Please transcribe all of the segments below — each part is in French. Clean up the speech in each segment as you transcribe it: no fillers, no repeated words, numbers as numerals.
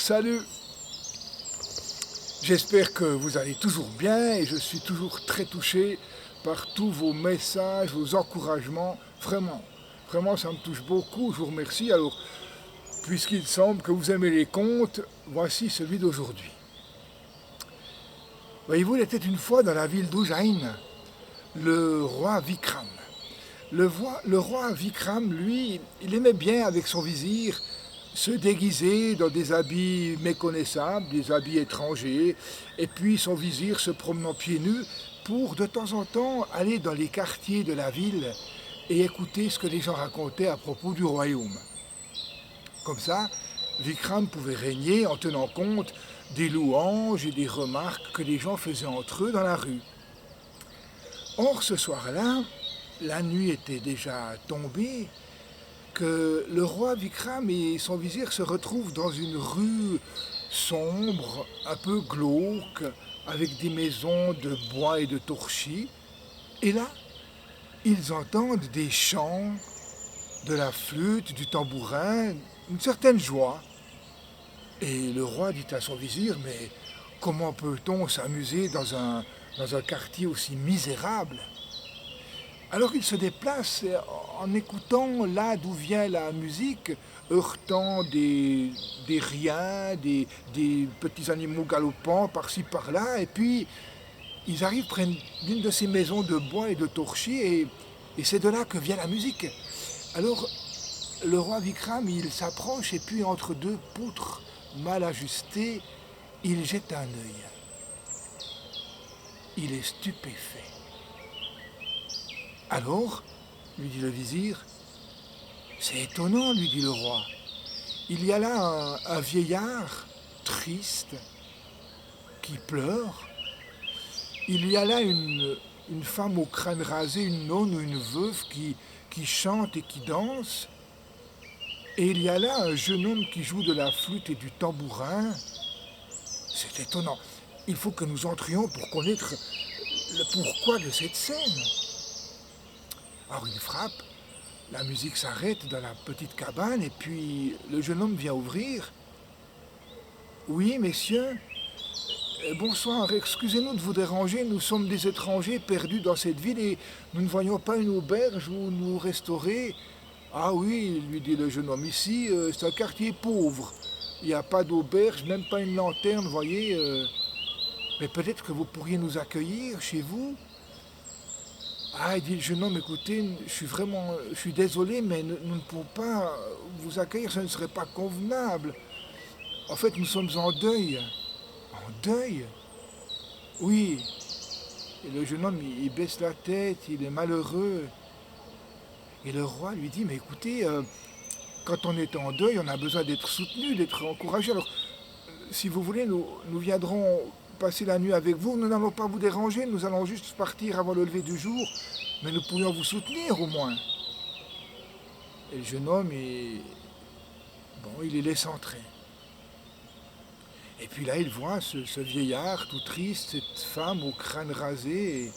Salut! J'espère que vous allez toujours bien et je suis toujours très touché par tous vos messages, vos encouragements. Vraiment, vraiment, ça me touche beaucoup. Je vous remercie. Alors, puisqu'il semble que vous aimez les contes, voici celui d'aujourd'hui. Voyez-vous, il était une fois dans la ville d'Ujjain, le roi Vikram. Le roi Vikram, lui, il aimait bien avec son vizir se déguiser dans des habits méconnaissables, des habits étrangers, et puis son vizir se promenant pieds nus pour de temps en temps aller dans les quartiers de la ville et écouter ce que les gens racontaient à propos du royaume. Comme ça, Vikram pouvait régner en tenant compte des louanges et des remarques que les gens faisaient entre eux dans la rue. Or, ce soir-là, la nuit était déjà tombée, que le roi Vikram et son vizir se retrouvent dans une rue sombre, un peu glauque, avec des maisons de bois et de torchis. Et là, ils entendent des chants, de la flûte, du tambourin, une certaine joie. Et le roi dit à son vizir, mais comment peut-on s'amuser dans un quartier aussi misérable ? Alors il se déplace en écoutant là d'où vient la musique, heurtant des riens, des petits animaux galopants par-ci par-là, et puis ils arrivent près d'une de ces maisons de bois et de torchis, et c'est de là que vient la musique. Alors le roi Vikram, il s'approche, et puis entre deux poutres mal ajustées, il jette un œil. Il est stupéfait. Alors, lui dit le vizir, c'est étonnant, lui dit le roi. Il y a là un vieillard triste qui pleure. Il y a là une femme au crâne rasé, une nonne ou une veuve qui chante et qui danse. Et il y a là un jeune homme qui joue de la flûte et du tambourin. C'est étonnant. Il faut que nous entrions pour connaître le pourquoi de cette scène. Alors il frappe, la musique s'arrête dans la petite cabane et puis le jeune homme vient ouvrir. Oui, messieurs, bonsoir, excusez-nous de vous déranger, nous sommes des étrangers perdus dans cette ville et nous ne voyons pas une auberge où nous restaurer. Ah oui, lui dit le jeune homme, ici c'est un quartier pauvre, il n'y a pas d'auberge, même pas une lanterne, voyez. Mais peut-être que vous pourriez nous accueillir chez vous. Ah, il dit le jeune homme, écoutez, je suis désolé, mais nous ne pouvons pas vous accueillir, ce ne serait pas convenable. En fait, nous sommes en deuil. En deuil ? Oui. Et le jeune homme, il baisse la tête, il est malheureux. Et le roi lui dit, mais écoutez, quand on est en deuil, on a besoin d'être soutenu, d'être encouragé. Alors, si vous voulez, nous viendrons passer la nuit avec vous, nous n'allons pas vous déranger, nous allons juste partir avant le lever du jour, mais nous pourrions vous soutenir au moins. Et le jeune homme, il les laisse entrer. Et puis là, il voit ce vieillard tout triste, cette femme au crâne rasé.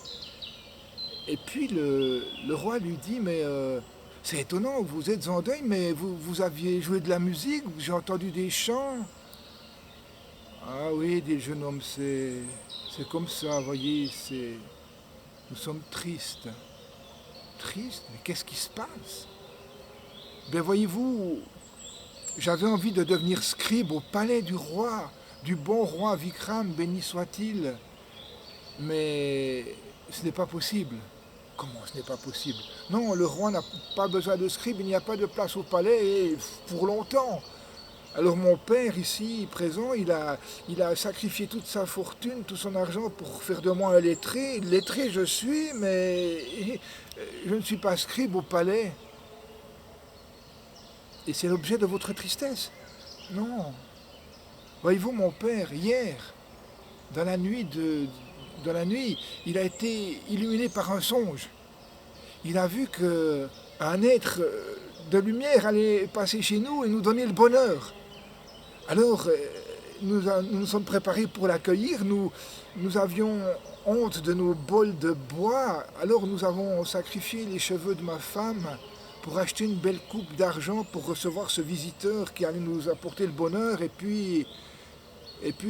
Et puis le roi lui dit, mais c'est étonnant, vous êtes en deuil, mais vous aviez joué de la musique, j'ai entendu des chants. Ah oui, dit le jeune homme, c'est comme ça, voyez, nous sommes tristes. Tristes? Mais qu'est-ce qui se passe? Ben voyez-vous, j'avais envie de devenir scribe au palais du roi, du bon roi Vikram, béni soit-il. Mais ce n'est pas possible. Comment ce n'est pas possible? Non, le roi n'a pas besoin de scribe, il n'y a pas de place au palais et pour longtemps. Alors mon père ici présent, il a sacrifié toute sa fortune, tout son argent pour faire de moi un lettré. Lettré je suis, mais je ne suis pas scribe au palais. Et c'est l'objet de votre tristesse? Non. Voyez-vous, mon père, hier, dans la nuit, il a été illuminé par un songe. Il a vu qu'un être de lumière allait passer chez nous et nous donner le bonheur. Alors, nous nous sommes préparés pour l'accueillir. Nous avions honte de nos bols de bois. Alors, nous avons sacrifié les cheveux de ma femme pour acheter une belle coupe d'argent pour recevoir ce visiteur qui allait nous apporter le bonheur. Et puis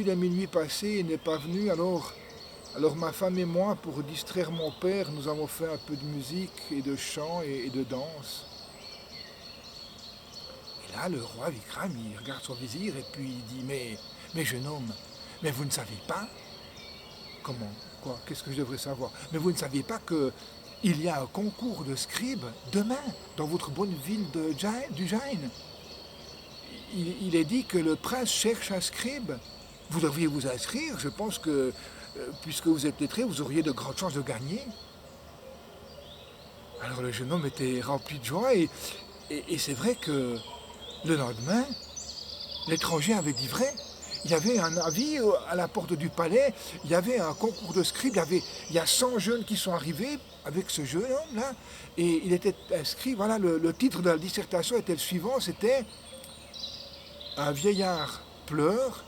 la minuit passée, il n'est pas venu. Alors ma femme et moi, pour distraire mon père, nous avons fait un peu de musique et de chant et de danse. Et là, le roi Vikram, il regarde son vizir et puis il dit, mais jeune homme, mais vous ne savez pas? Comment? Quoi? Qu'est-ce que je devrais savoir? Mais vous ne saviez pas qu'il y a un concours de scribes demain dans votre bonne ville du Jain? Il est dit que le prince cherche un scribe. Vous devriez vous inscrire. Je pense que, puisque vous êtes lettré, vous auriez de grandes chances de gagner. Alors le jeune homme était rempli de joie et c'est vrai que le lendemain, l'étranger avait dit vrai. Il y avait un avis à la porte du palais, il y avait un concours de scribes, il y a 100 jeunes qui sont arrivés avec ce jeune homme-là, et il était inscrit, voilà, le titre de la dissertation était le suivant, c'était « Un vieillard pleure,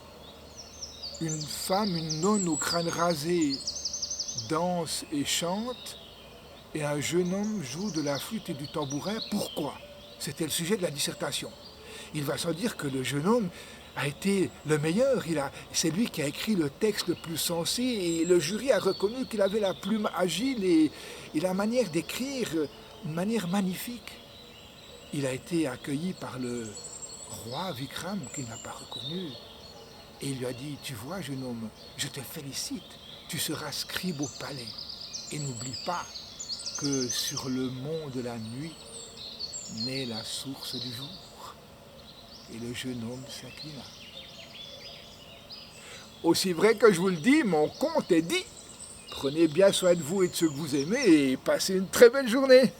une femme, une nonne au crâne rasé danse et chante, et un jeune homme joue de la flûte et du tambourin, pourquoi ?» C'était le sujet de la dissertation. Il va sans dire que le jeune homme a été le meilleur. C'est lui qui a écrit le texte le plus sensé et le jury a reconnu qu'il avait la plume agile et la manière d'écrire, une manière magnifique. Il a été accueilli par le roi Vikram qu'il n'a pas reconnu et il lui a dit, tu vois jeune homme, je te félicite, tu seras scribe au palais et n'oublie pas que sur le mont de la nuit naît la source du jour. Et le jeune homme s'inclina. Aussi vrai que je vous le dis, mon conte est dit. Prenez bien soin de vous et de ceux que vous aimez et passez une très belle journée.